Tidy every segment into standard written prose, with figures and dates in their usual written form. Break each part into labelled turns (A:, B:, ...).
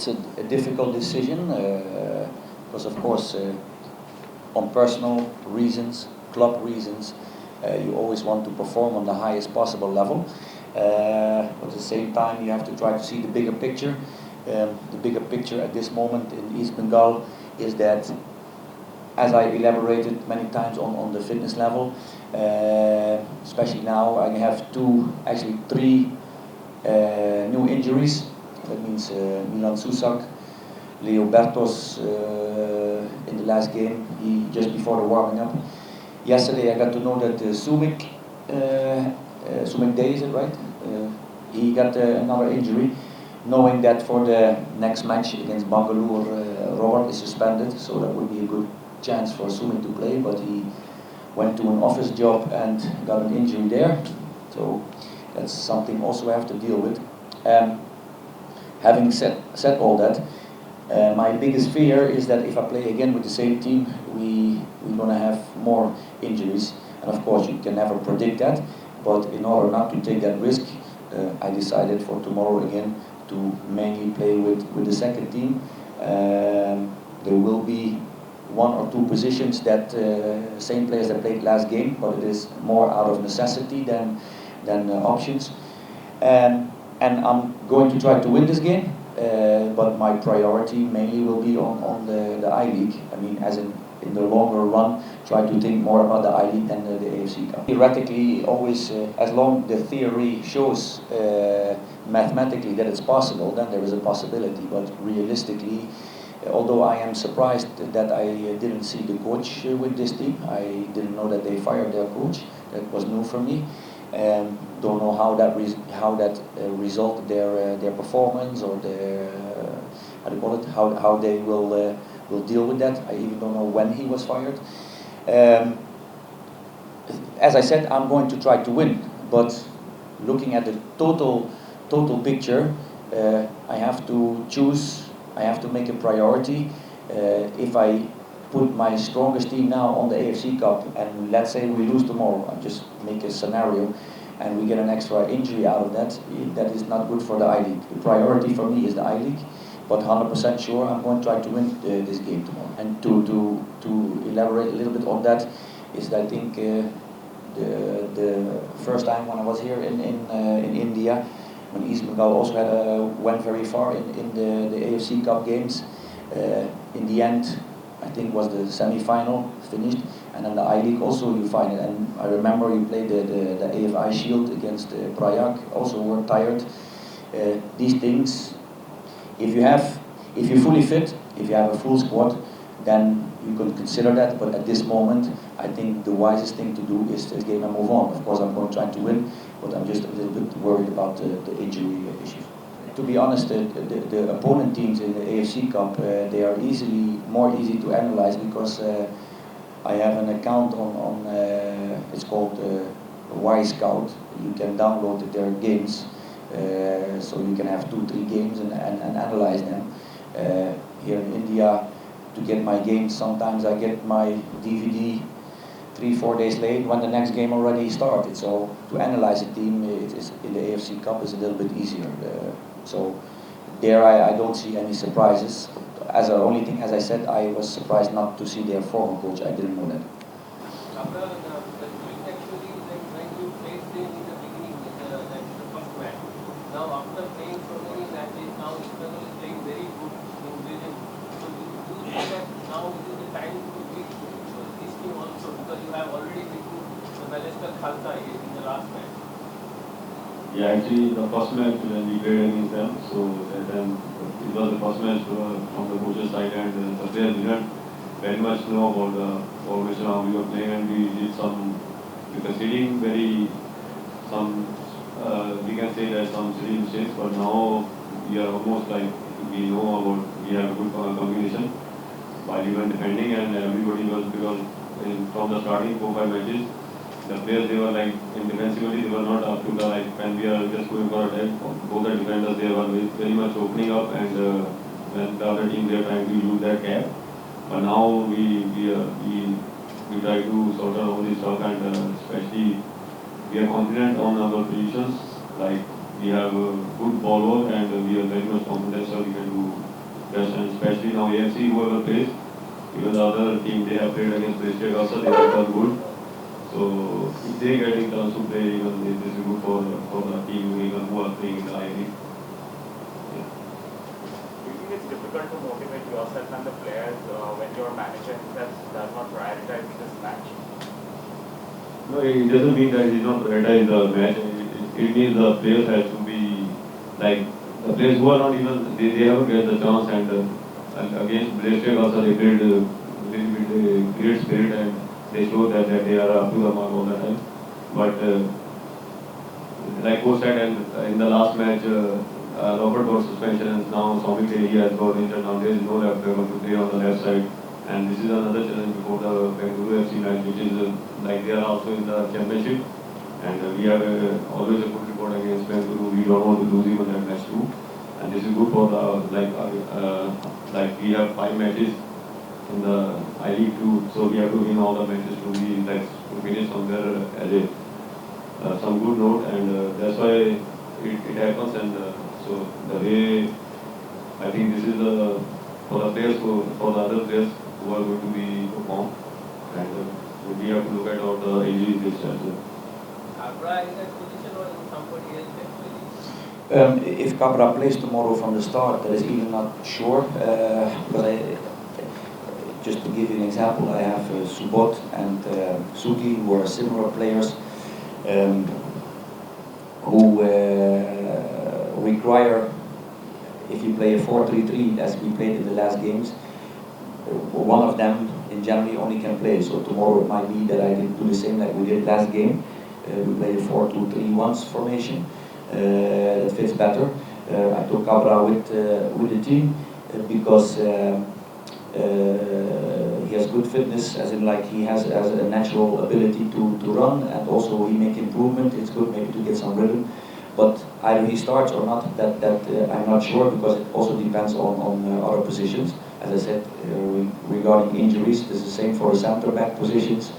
A: it's a difficult decision because of course on personal reasons, club reasons, you always want to perform on the highest possible level. But at the same time you have to try to see the bigger picture. The bigger picture at this moment in East Bengal is that, as I elaborated many times on the fitness level, especially now I have three new injuries. That means Milan Susak, Leo Bertos in the last game, just before the warming up. Yesterday I got to know that Sumik Day, is it right? He got another injury, knowing that for the next match against Bangalore, Robert is suspended, so that would be a good chance for Sumik to play, but he went to an office job and got an injury there, so that's something also I have to deal with. Having said all that, my biggest fear is that if I play again with the same team, we're going to have more injuries, and of course you can never predict that, but in order not to take that risk, I decided for tomorrow again to mainly play with the second team. There will be one or two positions that same players that played last game, but it is more out of necessity than options. And I'm going to try to win this game, but my priority mainly will be on the I-League. I mean, as in the longer run, try to think more about the I-League than the AFC Cup. Theoretically, always, as long the theory shows mathematically that it's possible, then there is a possibility, but realistically, although I am surprised that I didn't see the coach with this team, I didn't know that they fired their coach. That was new for me. Don't know how that resulted their performance or their how do you call it, how they will deal with that. I even don't know when he was fired. As I said, I'm going to try to win, but looking at the total picture, I have to choose. I have to make a priority. If I put my strongest team now on the AFC Cup, and let's say we lose tomorrow, I just make a scenario, and we get an extra injury out of that, that is not good for the I-League. The priority for me is the I-League, but 100% sure I'm going to try to win this game tomorrow. And to elaborate a little bit on that, is I think the first time when I was here in India, when East Bengal also went very far in the AFC Cup games, in the end, I think was the semi-final finished, and then the I-League also you find it. And I remember you played the AFI Shield against Prayag, also were tired. These things, if you're fully fit, if you have a full squad, then you could consider that. But at this moment, I think the wisest thing to do is this game and move on. Of course, I'm going to try to win, but I'm just a little bit worried about the injury issues. To be honest, the opponent teams in the AFC Cup, they are more easy to analyze, because I have an account on it's called Y Scout. You can download their games, so you can have 2-3 games and analyze them. Here in India, to get my games, sometimes I get my DVD 3-4 days late when the next game already started. So to analyze a team in the AFC Cup is a little bit easier. So there I don't see any surprises. As the only thing, as I said, I was surprised not to see their former coach. I didn't know that.
B: After the actually, like when you played them in the beginning, the first match. Now after playing so many matches, now Israel is playing very good in Brazil. So do you think that now is the time to beat this team also, because you have already beaten the Manchester Khalsa in the last match?
C: Yeah, actually the first match when we played against them, so then it was the first match from the coach's side, and the players didn't very much know about the formation how we were playing, and we did we conceding we can say that some silly mistakes, but now we are almost like we have a good combination while even defending, and everybody was, because from the starting 4-5 matches, the players, they were like, in defensively, they were not up to the, like, when we are just going for attack, both the defenders, they were very much opening up, and when the other team, they are trying to use that gap. But now we try to sort out all this stuff, and especially we are confident on our positions, like we have a good ball work, and we are very much confident that we can do best, and especially now AFC whoever plays, even the other team they have played against Bristol also they have done good. So if they get a chance to play, even this is good for the team even who are playing in the I League. Yeah.
D: Do you think it's difficult to motivate yourself and the players when your manager himself does not prioritize this match?
C: No, it doesn't mean that he's not prioritize the match. It means the players have to be like the players who are not even they haven't get the chance, and against Bristol also they played a little bit great spirit, and they show that they are up to the mark all the time. But like Coach said, and in the last match, Robert got suspension, and now Soumik he has got injured. Now there is no left back to play on the left side, and this is another challenge before the Bengal FC match, which is like they are also in the championship, and we have always a good record against Bengal. We don't want to lose even that match too, and this is good for the like we have 5 matches in the I League too, so we have to win all the matches to be like to finish somewhere as a some good note, and that's why it happens. And so the way I think this is for the players for the other players who are going to be performed, and we have to look at all the injuries list as well.
B: Abra in that position or somebody else actually?
A: If Cabra plays tomorrow from the start, that is even not sure. But just to give you an example, I have Subot and Suki, who are similar players, who require, if you play a 4-3-3 as we played in the last games, one of them in January only can play. So tomorrow it might be that I didn't do the same like we did last game. We played a 4-2-3-1 formation that fits better. I took Cabra with the team because he has good fitness, as in like he has a natural ability to run, and also he make improvement. It's good maybe to get some rhythm, but either he starts or not, that I'm not sure, because it also depends on other positions. As I said, regarding injuries, this is the same for the centre back positions.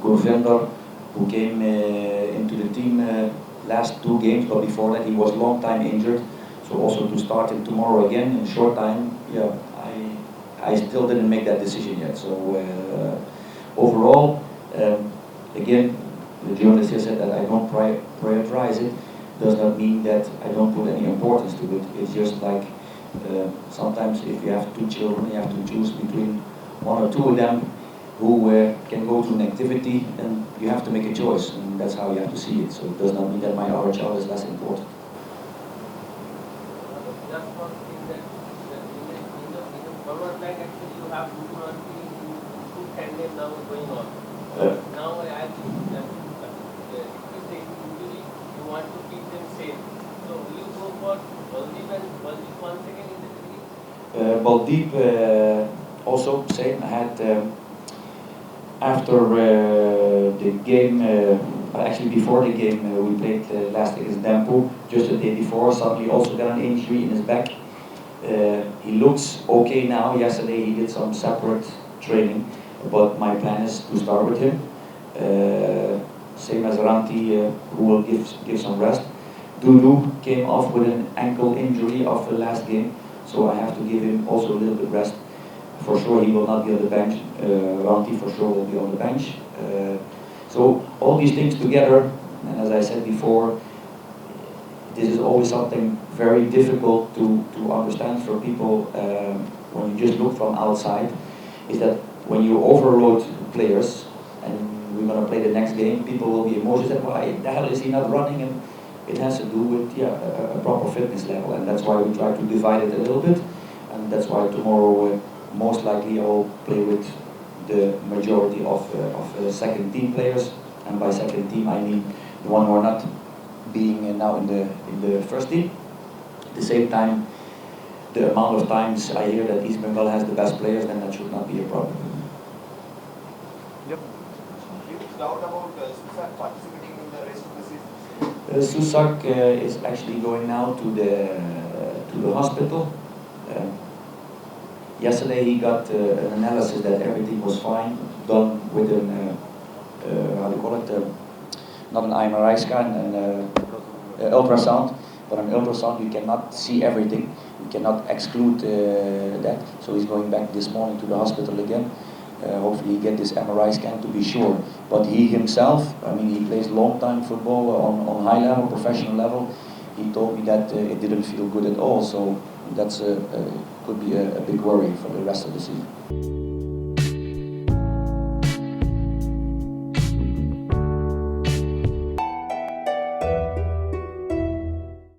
A: Gurvinder, who came into the team last 2 games, but before that he was long time injured. So also to start him tomorrow again in short time, yeah, I still didn't make that decision yet. So overall, again, the journalist here said that I don't prioritize it. Does not mean that I don't put any importance to it. It's just like sometimes if you have 2 children, you have to choose between 1 or 2 of them who can go to an activity, and you have to make a choice, and that's how you have to see it. So it does not mean that my other child is less important.
B: Just one thing that in the forward line actually you have two tandem now going on. Now I think that if they injury, you want to keep them safe. So will you go for Baldeep and Baldeep once again in the beginning?
A: Baldeep also same. I had after the game, actually before the game, we played last against Dampu. Just the day before, suddenly also got an injury in his back. He looks okay now. Yesterday he did some separate training, but my plan is to start with him. Same as Ranti, who will give some rest. Dudu came off with an ankle injury of the last game, so I have to give him also a little bit rest. For sure he will not be on the bench. Ranti for sure will be on the bench. So all these things together, and as I said before, this is always something very difficult to understand for people when you just look from outside, is that when you overload players, and we're going to play the next game, people will be emotional, why the hell is he not running? And it has to do with a proper fitness level, and that's why we try to divide it a little bit, and that's why tomorrow most likely I'll play with the majority of second team players, and by second team I mean the one who are not being now in the first team. At the same time, the amount of times I hear that East Bengal has the best players, then that should not be a problem.
D: Yep.
E: Do you doubt about Susak participating in the rest of the season?
A: Susak is actually going now to the hospital. Yesterday he got an analysis that everything was fine, done with an how do you call it? Not an MRI scan, an ultrasound, But on ultrasound, you cannot see everything. You cannot exclude that. So he's going back this morning to the hospital again. Hopefully he get this MRI scan to be sure. But he himself, I mean, he plays long time football on high level, professional level. He told me that it didn't feel good at all. So that's could be a big worry for the rest of the season.